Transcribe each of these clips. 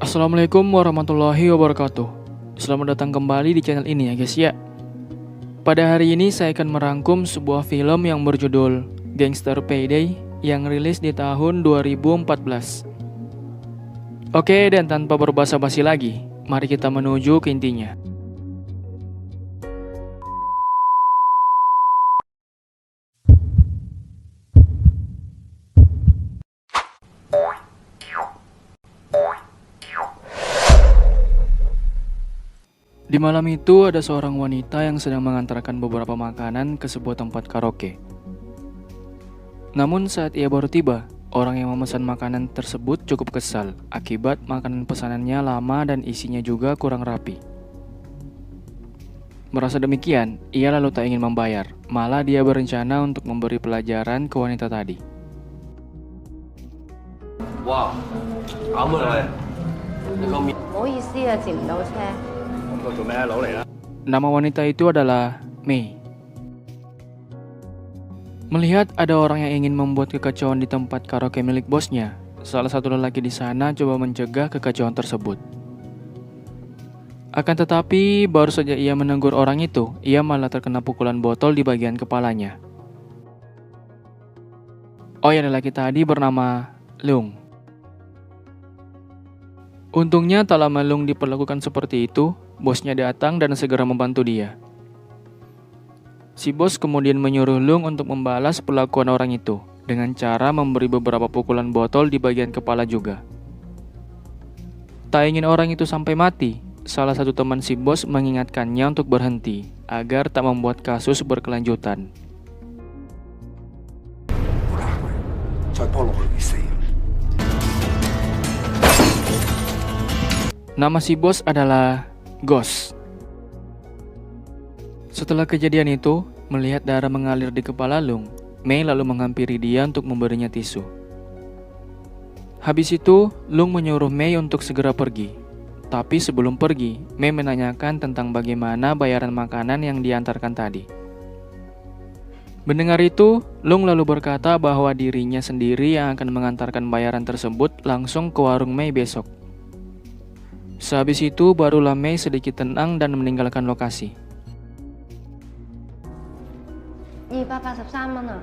Assalamualaikum warahmatullahi wabarakatuh. Selamat datang kembali di channel ini ya guys ya. Pada hari ini saya akan merangkum sebuah film yang berjudul Gangster Payday yang rilis di tahun 2014. Oke, dan tanpa berbasa-basi lagi, mari kita menuju ke intinya. Di malam itu ada seorang wanita yang sedang mengantarkan beberapa makanan ke sebuah tempat karaoke. Namun saat ia baru tiba, orang yang memesan makanan tersebut cukup kesal akibat makanan pesanannya lama dan isinya juga kurang rapi. Merasa demikian, ia lalu tak ingin membayar, malah dia berencana untuk memberi pelajaran ke wanita tadi. Wow,啱啊你個面唔好意思啊，接唔到車。 Nama wanita itu adalah Mei. Melihat ada orang yang ingin membuat kekacauan di tempat karaoke milik bosnya, salah satu lelaki di sana coba mencegah kekacauan tersebut. Akan tetapi, baru saja ia menegur orang itu, ia malah terkena pukulan botol di bagian kepalanya. Oh ya, lelaki tadi bernama Lung. Untungnya tak lama Lung diperlakukan seperti itu, bosnya datang dan segera membantu dia. Si bos kemudian menyuruh Lung untuk membalas perlakuan orang itu dengan cara memberi beberapa pukulan botol di bagian kepala juga. Tak ingin orang itu sampai mati, salah satu teman si bos mengingatkannya untuk berhenti agar tak membuat kasus berkelanjutan. Nama si bos adalah Ghost. Setelah kejadian itu, melihat darah mengalir di kepala Lung, Mei lalu menghampiri dia untuk memberinya tisu. Habis itu, Lung menyuruh Mei untuk segera pergi. Tapi sebelum pergi, Mei menanyakan tentang bagaimana bayaran makanan yang diantarkan tadi. Mendengar itu, Lung lalu berkata bahwa dirinya sendiri yang akan mengantarkan bayaran tersebut langsung ke warung Mei besok. Sehabis itu, barulah Mei sedikit tenang dan meninggalkan lokasi. 283蚊啊！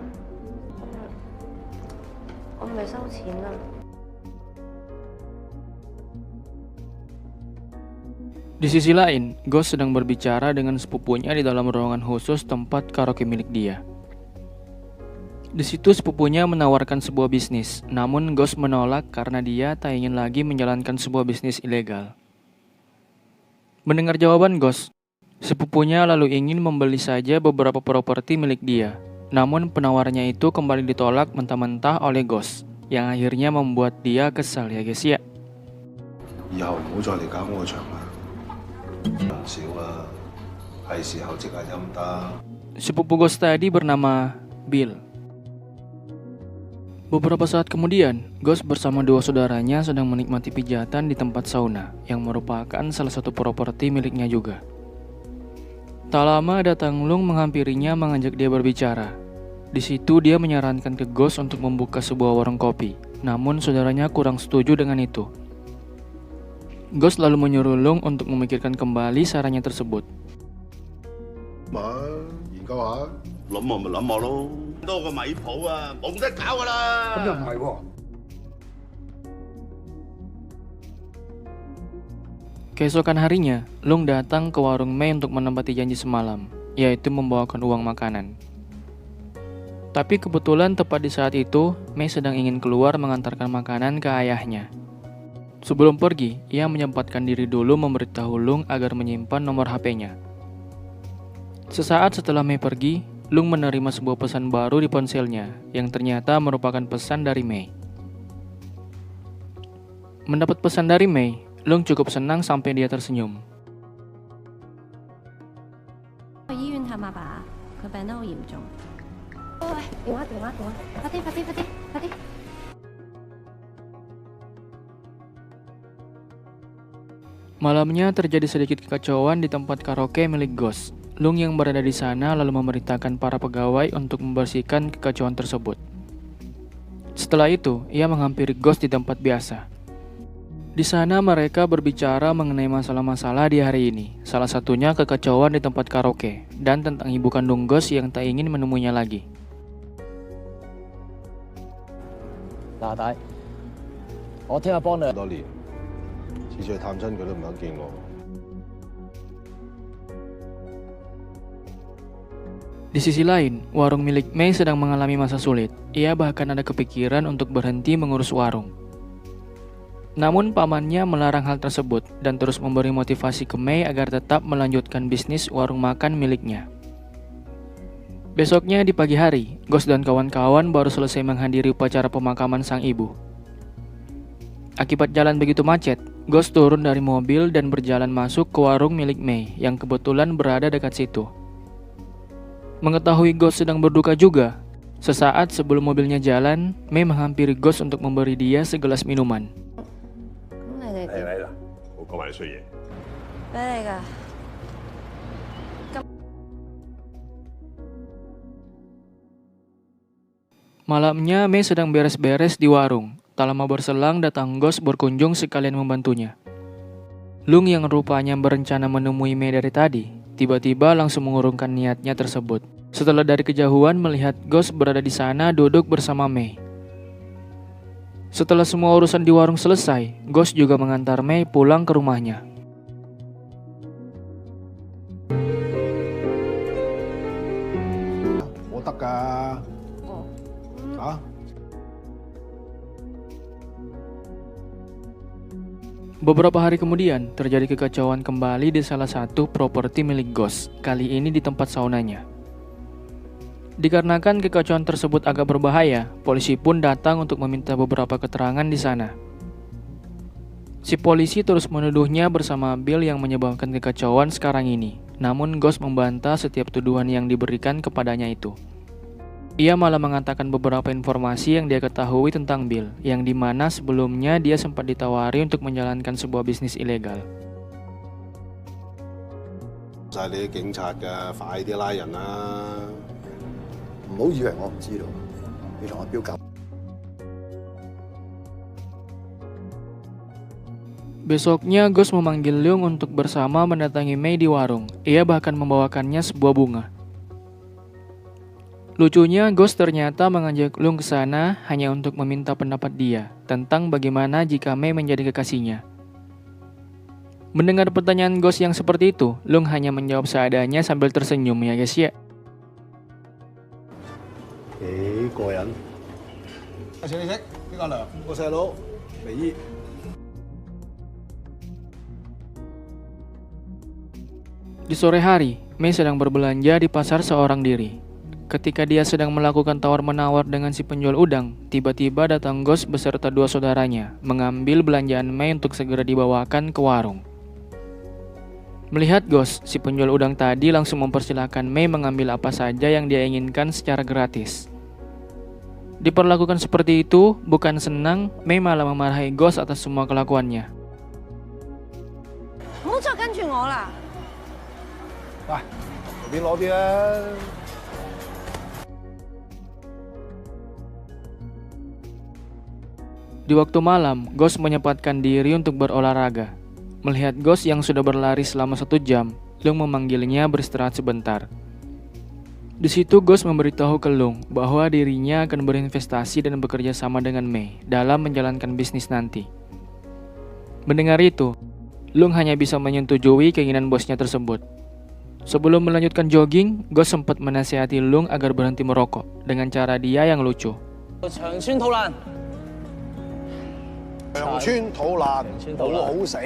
我未收錢啊！ Di sisi lain, Ghost sedang berbicara dengan sepupunya di dalam ruangan khusus tempat karaoke milik dia. Di situ sepupunya menawarkan sebuah bisnis, namun Ghost menolak karena dia tak ingin lagi menjalankan sebuah bisnis ilegal. Mendengar jawaban Ghost, sepupunya lalu ingin membeli saja beberapa properti milik dia. Namun penawarannya itu kembali ditolak mentah-mentah oleh Ghost, yang akhirnya membuat dia kesal ya guys ya. 以後唔好再嚟搞我個場啦，唔少啦，係時候積下陰德。 Sepupu Ghost tadi bernama Bill. Beberapa saat kemudian, Ghost bersama dua saudaranya sedang menikmati pijatan di tempat sauna, yang merupakan salah satu properti miliknya juga. Tak lama datang Lung menghampirinya mengajak dia berbicara. Di situ dia menyarankan ke Ghost untuk membuka sebuah warung kopi, namun saudaranya kurang setuju dengan itu. Ghost lalu menyuruh Lung untuk memikirkan kembali sarannya tersebut. 咪研究下。諗下咪諗下咯，多個米鋪啊，冇得搞噶啦。咁又唔係喎。 Keesokan harinya, Lung datang ke warung Mei untuk menepati janji semalam, yaitu membawakan uang makanan. Tapi kebetulan tepat di saat itu, Mei sedang ingin keluar mengantarkan makanan ke ayahnya. Sebelum pergi, ia menyempatkan diri dulu memberitahu Lung agar menyimpan nomor HP-nya. Sesaat setelah Mei pergi, Lung menerima sebuah pesan baru di ponselnya, yang ternyata merupakan pesan dari Mei. Mendapat pesan dari Mei, Lung cukup senang sampai dia tersenyum. 去醫院探下爸，佢病得好嚴重。喂，電話，快啲！ Malamnya terjadi sedikit kekacauan di tempat karaoke milik Ghost. Lung yang berada di sana lalu memerintahkan para pegawai untuk membersihkan kekacauan tersebut. Setelah itu, ia menghampiri Ghost di tempat biasa. Di sana mereka berbicara mengenai masalah-masalah di hari ini, salah satunya kekacauan di tempat karaoke, dan tentang ibu kandung Ghost yang tak ingin menemuinya lagi. 嗱大，我聽日幫你。多年，次次去探親佢都唔肯見我。 Di sisi lain, warung milik Mei sedang mengalami masa sulit. Ia bahkan ada kepikiran untuk berhenti mengurus warung. Namun pamannya melarang hal tersebut dan terus memberi motivasi ke Mei agar tetap melanjutkan bisnis warung makan miliknya. Besoknya di pagi hari, Ghost dan kawan-kawan baru selesai menghadiri upacara pemakaman sang ibu. Akibat jalan begitu macet, Ghost turun dari mobil dan berjalan masuk ke warung milik Mei yang kebetulan berada dekat situ. Mengetahui Ghost sedang berduka juga, sesaat sebelum mobilnya jalan, Mei menghampiri Ghost untuk memberi dia segelas minuman. 嚟嚟啦，冇講埋啲衰嘢。俾你㗎。 Malamnya, Mei sedang beres-beres di warung. Tak lama berselang datang Ghost berkunjung sekalian membantunya. Lung yang rupanya berencana menemui Mei dari tadi, tiba-tiba langsung mengurungkan niatnya tersebut. Setelah dari kejauhan melihat Ghost berada di sana duduk bersama Mei. Setelah semua urusan di warung selesai, Ghost juga mengantar Mei pulang ke rumahnya.我得㗎。啊？ Beberapa hari kemudian, terjadi kekacauan kembali di salah satu properti milik Ghost, kali ini di tempat saunanya. Dikarenakan kekacauan tersebut agak berbahaya, polisi pun datang untuk meminta beberapa keterangan di sana. Si polisi terus menuduhnya bersama Bill yang menyebabkan kekacauan sekarang ini, namun Ghost membantah setiap tuduhan yang diberikan kepadanya itu. Ia malah mengatakan beberapa informasi yang dia ketahui tentang Bill, yang dimana sebelumnya dia sempat ditawari untuk menjalankan sebuah bisnis ilegal. 晒你啲警察㗎，快啲拉人啦！唔好以為我唔知道，你同阿彪搞。 Besoknya, Ghost memanggil Leung untuk bersama mendatangi Mei di warung. Ia bahkan membawakannya sebuah bunga. Lucunya, Ghost ternyata mengajak Leung ke sana hanya untuk meminta pendapat dia tentang bagaimana jika Mei menjadi kekasihnya. Mendengar pertanyaan Ghost yang seperti itu, Leung hanya menjawab seadanya sambil tersenyum, ya guys ya. 幾過癮！請你食邊個涼？個細佬微姨。 Di sore hari, Mei sedang berbelanja di pasar seorang diri. Ketika dia sedang melakukan tawar-menawar dengan si penjual udang, tiba-tiba datang Ghost beserta dua saudaranya, mengambil belanjaan Mei untuk segera dibawakan ke warung. Melihat Ghost, si penjual udang tadi langsung mempersilahkan Mei mengambil apa saja yang dia inginkan secara gratis. Diperlakukan seperti itu, bukan senang, Mei malah memarahi Ghost atas semua kelakuannya. 唔好再跟住我啦！ 喂，隨便攞啲啦。 Di waktu malam, Ghost menyempatkan diri untuk berolahraga. Melihat Ghost yang sudah berlari selama 1 jam, Leung memanggilnya beristirahat sebentar. Di situ Ghost memberitahu ke Leung bahwa dirinya akan berinvestasi dan bekerja sama dengan Mei dalam menjalankan bisnis nanti. Mendengar itu, Leung hanya bisa menyetujui keinginan bosnya tersebut. Sebelum melanjutkan jogging, Ghost sempat menasihati Leung agar berhenti merokok dengan cara dia yang lucu. 長村肚爛，長村肚爛，好好死。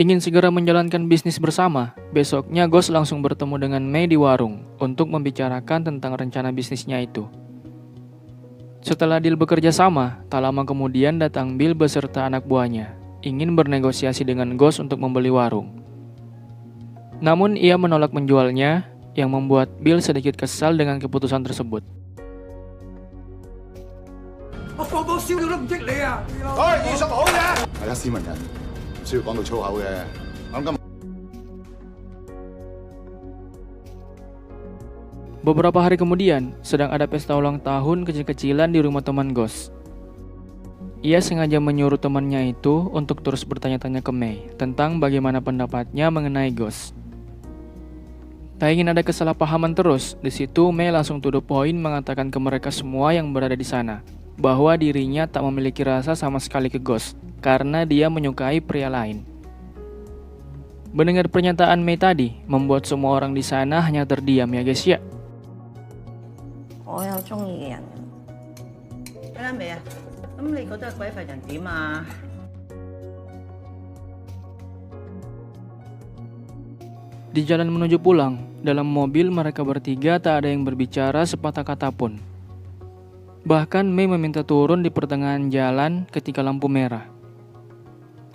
Ingin segera menjalankan bisnis bersama, besoknya Ghost langsung bertemu dengan Mei di warung untuk membicarakan tentang rencana bisnisnya itu. Setelah deal bekerja sama, tak lama kemudian datang Bill beserta anak buahnya, ingin bernegosiasi dengan Ghost untuk membeli warung. Namun ia menolak menjualnya, yang membuat Bill sedikit kesal dengan keputusan tersebut. 我放火燒料都唔益你啊！意識好嘅。大家斯文人，唔需要講到粗口嘅。我諗今 Beberapa hari kemudian, sedang ada pesta ulang tahun kecil-kecilan di rumah teman Ghost. Ia sengaja menyuruh temannya itu untuk terus bertanya-tanya ke Mei tentang bagaimana pendapatnya mengenai Ghost. Tak ingin ada kesalahpahaman terus, di situ Mei langsung to the point mengatakan ke mereka semua yang berada di sana bahwa dirinya tak memiliki rasa sama sekali ke Ghost karena dia menyukai pria lain. Mendengar pernyataan Mei tadi, membuat semua orang di sana hanya terdiam ya guys ya. 我有中意嘅人。睇啱未啊？咁你覺得鬼廢人點啊？ Di jalan menuju pulang, dalam mobil mereka bertiga tak ada yang berbicara sepatah kata pun. Bahkan Mei meminta turun di pertengahan jalan ketika lampu merah.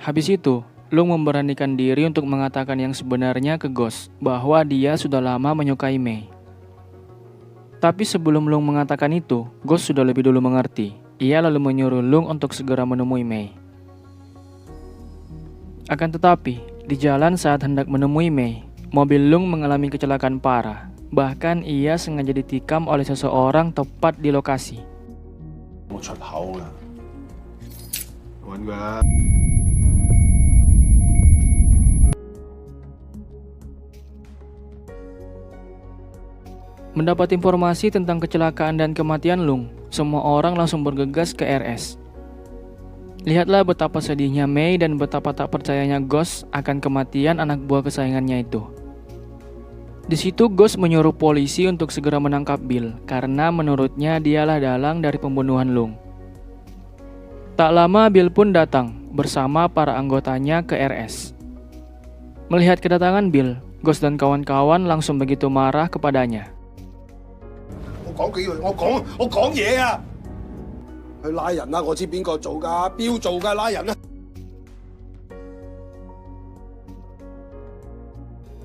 Habis itu, Lung memberanikan diri untuk mengatakan yang sebenarnya ke Ghost bahwa dia sudah lama menyukai Mei. Tapi sebelum Lung mengatakan itu, Ghost sudah lebih dulu mengerti. Ia lalu menyuruh Lung untuk segera menemui Mei. Akan tetapi, di jalan saat hendak menemui Mei, mobil Lung mengalami kecelakaan parah. Bahkan ia sengaja ditikam oleh seseorang tepat di lokasi. 冇出口㗎，揾佢啊！ Mendapat informasi tentang kecelakaan dan kematian Lung, semua orang langsung bergegas ke RS. Lihatlah betapa sedihnya Mei dan betapa tak percayanya Ghost akan kematian anak buah kesayangannya itu. Di situ Ghost menyuruh polisi untuk segera menangkap Bill karena menurutnya dialah dalang dari pembunuhan Lung. Tak lama Bill pun datang bersama para anggotanya ke RS. Melihat kedatangan Bill, Ghost dan kawan-kawan langsung begitu marah kepadanya. 我講幾句，我講嘢啊！去拉人啦！我知邊個做㗎，標做㗎，拉人啦！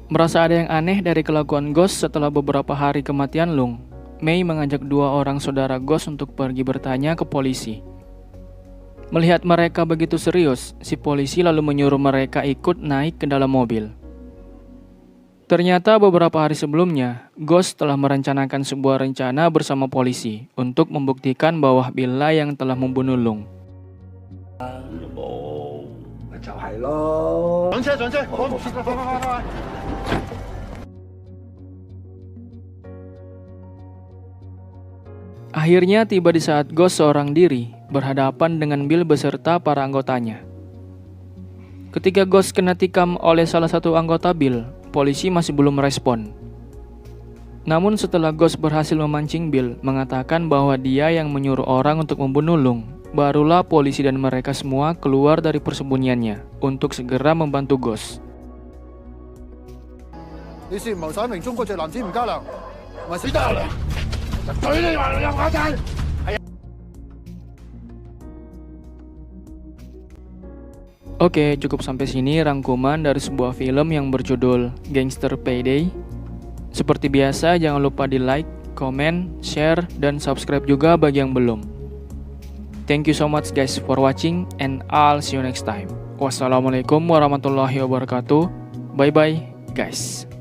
Merasa ada yang aneh dari kelakuan Ghost setelah beberapa hari kematian Lung, Mei mengajak dua orang saudara Ghost untuk pergi bertanya ke polisi. Melihat mereka begitu serius, si polisi lalu menyuruh mereka ikut naik ke dalam mobil. Ternyata beberapa hari sebelumnya, Ghost telah merencanakan sebuah rencana bersama polisi untuk membuktikan bahwa Bill yang telah membunuh Lung. Akhirnya tiba di saat Ghost seorang diri berhadapan dengan Bill beserta para anggotanya. Ketika Ghost kena tikam oleh salah satu anggota Bill, polisi masih belum merespon. Namun setelah Ghost berhasil memancing Bill mengatakan bahwa dia yang menyuruh orang untuk membunuh Lung, barulah polisi dan mereka semua keluar dari persembunyiannya untuk segera membantu Ghost. 你涉嫌謀殺一名中國籍男子吳家良，唔係死得良，就對你話有下陣。 Oke, cukup sampai sini rangkuman dari sebuah film yang berjudul Gangster Payday. Seperti biasa, jangan lupa di like, comment, share, dan subscribe juga bagi yang belum. Thank you so much guys for watching, and I'll see you next time. Wassalamualaikum warahmatullahi wabarakatuh. Bye bye guys.